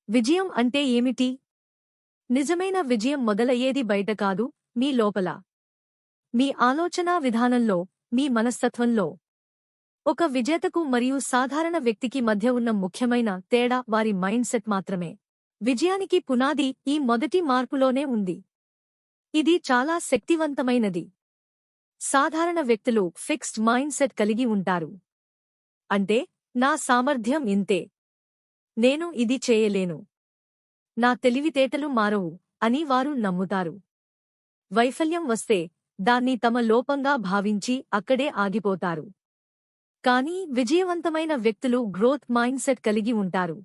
విజయం అంటే ఏమిటి? నిజమైన విజయం మొదలయ్యేది బయట కాదు, మీ లోపల. మీ ఆలోచనా విధానంలో, మీ మనస్తత్వంలో. ఒక విజేతకు మరియు సాధారణ వ్యక్తికి మధ్య ఉన్న ముఖ్యమైన తేడా వారి మైండ్ సెట్ మాత్రమే. విజయానికి పునాది ఈ మొదటి మార్పులోనే ఉంది. ఇది చాలా శక్తివంతమైనది. సాధారణ వ్యక్తులు ఫిక్స్డ్ మైండ్ సెట్ కలిగి ఉంటారు. అంటే, నా సామర్థ్యం ఇంతే. నేను ఇది చేయలేను. నా తెలివితేటలు మారవు అని వారు నమ్ముతారు. వైఫల్యం వస్తే దాన్ని తమ లోపంగా భావించి అక్కడే ఆగిపోతారు. కానీ విజయవంతమైన వ్యక్తులు గ్రోత్ మైండ్ సెట్ కలిగి ఉంటారు.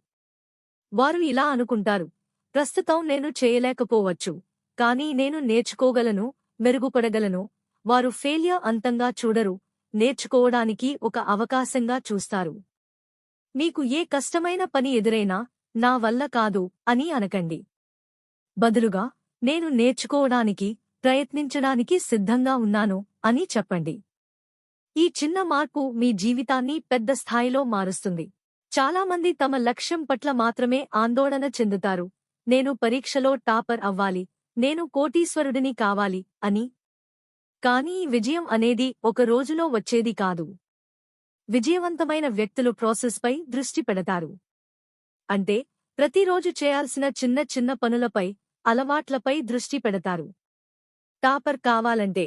వారు ఇలా అనుకుంటారు, ప్రస్తుతం నేను చేయలేకపోవచ్చు, కానీ నేను నేర్చుకోగలను, మెరుగుపడగలను. వారు ఫెయిల్యూర్ అంతంగా చూడరు, నేర్చుకోవడానికి ఒక అవకాశంగా చూస్తారు. మీకు ఏ కష్టమైన పని ఎదురైనా నా వల్ల కాదు అని అనకండి. బదులుగా నేను నేర్చుకోవడానికి, ప్రయత్నించడానికి సిద్ధంగా ఉన్నాను అని చెప్పండి. ఈ చిన్న మార్పు మీ జీవితాన్ని పెద్ద స్థాయిలో మారుస్తుంది. చాలామంది తమ లక్ష్యం పట్ల మాత్రమే ఆందోళన చెందుతారు. నేను పరీక్షలో టాపర్ అవ్వాలి, నేను కోటీశ్వరుడిని కావాలి అని. కానీ విజయం అనేది ఒక రోజులో వచ్చేది కాదు. విజయవంతమైన వ్యక్తులు ప్రాసెస్పై దృష్టి పెడతారు. అంటే, ప్రతిరోజు చేయాల్సిన చిన్న చిన్న పనులపై, అలవాట్లపై దృష్టి పెడతారు. టాపర్ కావాలంటే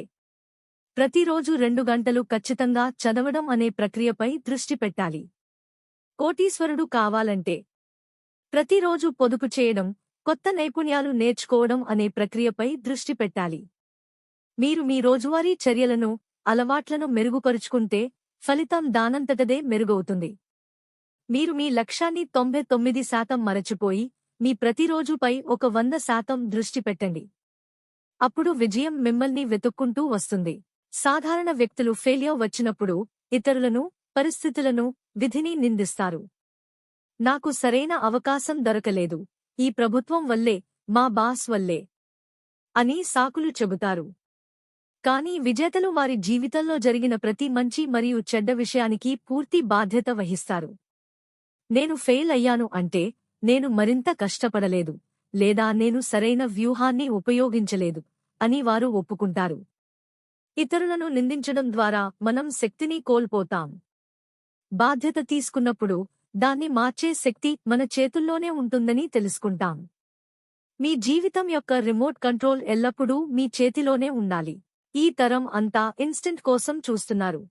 ప్రతిరోజు 2 గంటలు ఖచ్చితంగా చదవడం అనే ప్రక్రియపై దృష్టి పెట్టాలి. కోటీశ్వరుడు కావాలంటే ప్రతిరోజు పొదుపు చేయడం, కొత్త నైపుణ్యాలు నేర్చుకోవడం అనే ప్రక్రియపై దృష్టి పెట్టాలి. మీరు మీ రోజువారీ చర్యలను, అలవాట్లను మెరుగుపరుచుకుంటే ఫలితం దానంతటదే మెరుగవుతుంది. మీరు మీ లక్ష్యాన్ని 99% మరచిపోయి, మీ ప్రతిరోజుపై ఒక 100% దృష్టి పెట్టండి. అప్పుడు విజయం మిమ్మల్ని వెతుక్కుంటూ వస్తుంది. సాధారణ వ్యక్తులు ఫెయిల్యూర్ వచ్చినప్పుడు ఇతరులను, పరిస్థితులను, విధిని నిందిస్తారు. నాకు సరైన అవకాశం దొరకలేదు, ఈ ప్రభుత్వం వల్లే, మా బాస్ వల్లే అని సాకులు చెబుతారు. కానీ విజేతలు వారి జీవితంలో జరిగిన ప్రతి మంచి మరియు చెడ్డ విషయానికి పూర్తి బాధ్యత వహిస్తారు. నేను ఫెయిల్ అయ్యాను అంటే, నేను మరింత కష్టపడలేదు, లేదా నేను సరైన వ్యూహాన్ని ఉపయోగించలేదు అని వారు ఒప్పుకుంటారు. ఇతరులను నిందించడం ద్వారా మనం శక్తిని కోల్పోతాం. బాధ్యత తీసుకున్నప్పుడు దాన్ని మార్చే శక్తి మన చేతుల్లోనే ఉంటుందని తెలుసుకుంటాం. మీ జీవితం యొక్క రిమోట్ కంట్రోల్ ఎల్లప్పుడూ మీ చేతిలోనే ఉండాలి. ఈ తరం అంతా ఇన్స్టెంట్ కోసం చూస్తున్నారు.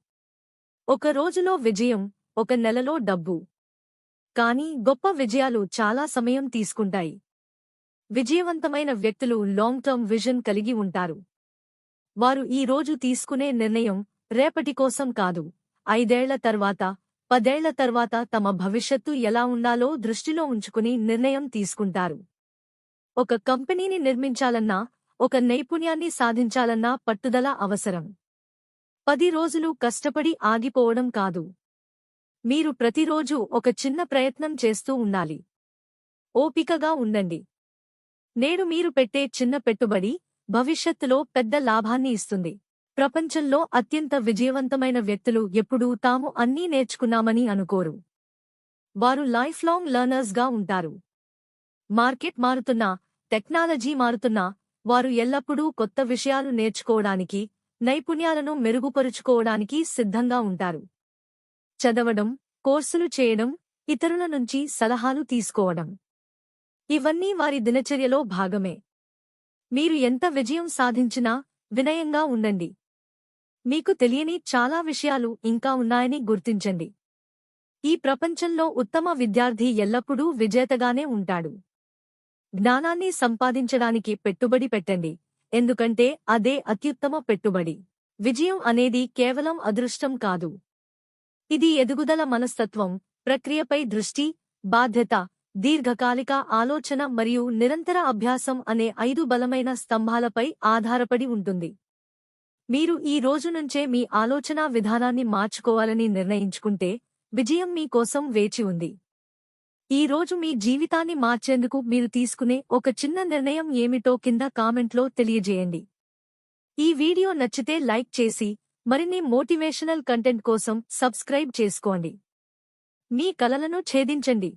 ఒక రోజులో విజయం, ఒక నెలలో డబ్బు. కానీ గొప్ప విజయాలు చాలా సమయం తీసుకుంటాయి. విజయవంతమైన వ్యక్తులు లాంగ్ టర్మ్ విజన్ కలిగి ఉంటారు. వారు ఈ రోజు తీసుకునే నిర్ణయం రేపటి కోసం కాదు, 5 ఏళ్ల తర్వాత, 10 ఏళ్ల తర్వాత తమ భవిష్యత్తు ఎలా ఉండాలో దృష్టిలో ఉంచుకుని నిర్ణయం తీసుకుంటారు. ఒక కంపెనీని నిర్మించాలన్నా, ఒక నైపుణ్యాన్ని సాధించాలన్నా పట్టుదల అవసరం. 10 రోజులు కష్టపడి ఆగిపోవడం కాదు. మీరు ప్రతిరోజూ ఒక చిన్న ప్రయత్నం చేస్తూ ఉండాలి. ఓపికగా ఉండండి. నేడు మీరు పెట్టే చిన్న పెట్టుబడి భవిష్యత్తులో పెద్ద లాభాన్ని ఇస్తుంది. ప్రపంచంలో అత్యంత విజయవంతమైన వ్యక్తులు ఎప్పుడూ తాము అన్నీ నేర్చుకున్నామని అనుకోరు. వారు లైఫ్ లాంగ్ లెర్నర్స్గా ఉంటారు. మార్కెట్ మారుతున్నా, టెక్నాలజీ మారుతున్నా, వారు ఎల్లప్పుడూ కొత్త విషయాలు నేర్చుకోవడానికి, నైపుణ్యాలను మెరుగుపరుచుకోవడానికి సిద్ధంగా ఉంటారు. చదవడం, కోర్సులు చేయడం, ఇతరుల నుంచి సలహాలు తీసుకోవడం, ఇవన్నీ వారి దినచర్యలో భాగమే. మీరు ఎంత విజయం సాధించినా వినయంగా ఉండండి. మీకు తెలియని చాలా విషయాలు ఇంకా ఉన్నాయని గుర్తించండి. ఈ ప్రపంచంలో ఉత్తమ విద్యార్థి ఎల్లప్పుడూ విజేతగానే ఉంటాడు. జ్ఞానాన్ని సంపాదించడానికి పెట్టుబడి పెట్టండి, ఎందుకంటే అదే అత్యుత్తమ పెట్టుబడి. విజయం అనేది కేవలం అదృష్టం కాదు. ఇది ఎదుగుదల మనస్తత్వం, ప్రక్రియపై దృష్టి, బాధ్యత, దీర్ఘకాలిక ఆలోచన మరియు నిరంతర అభ్యాసం అనే 5 బలమైన స్తంభాలపై ఆధారపడి ఉంటుంది. మీరు ఈ రోజు నుంచే మీ ఆలోచనా విధానాన్ని మార్చుకోవాలని నిర్ణయించుకుంటే, విజయం మీ కోసం వేచి ఉంది. ఈ రోజు మీ జీవితాన్ని మార్చేందుకు మీరు తీసుకునే ఒక చిన్న నిర్ణయం ఏమిటో కింద కామెంట్లో తెలియజేయండి. ఈ వీడియో నచ్చితే లైక్ చేసి, మరిన్ని మోటివేషనల్ కంటెంట్ కోసం సబ్స్క్రైబ్ చేసుకోండి. మీ కలలను ఛేదించండి.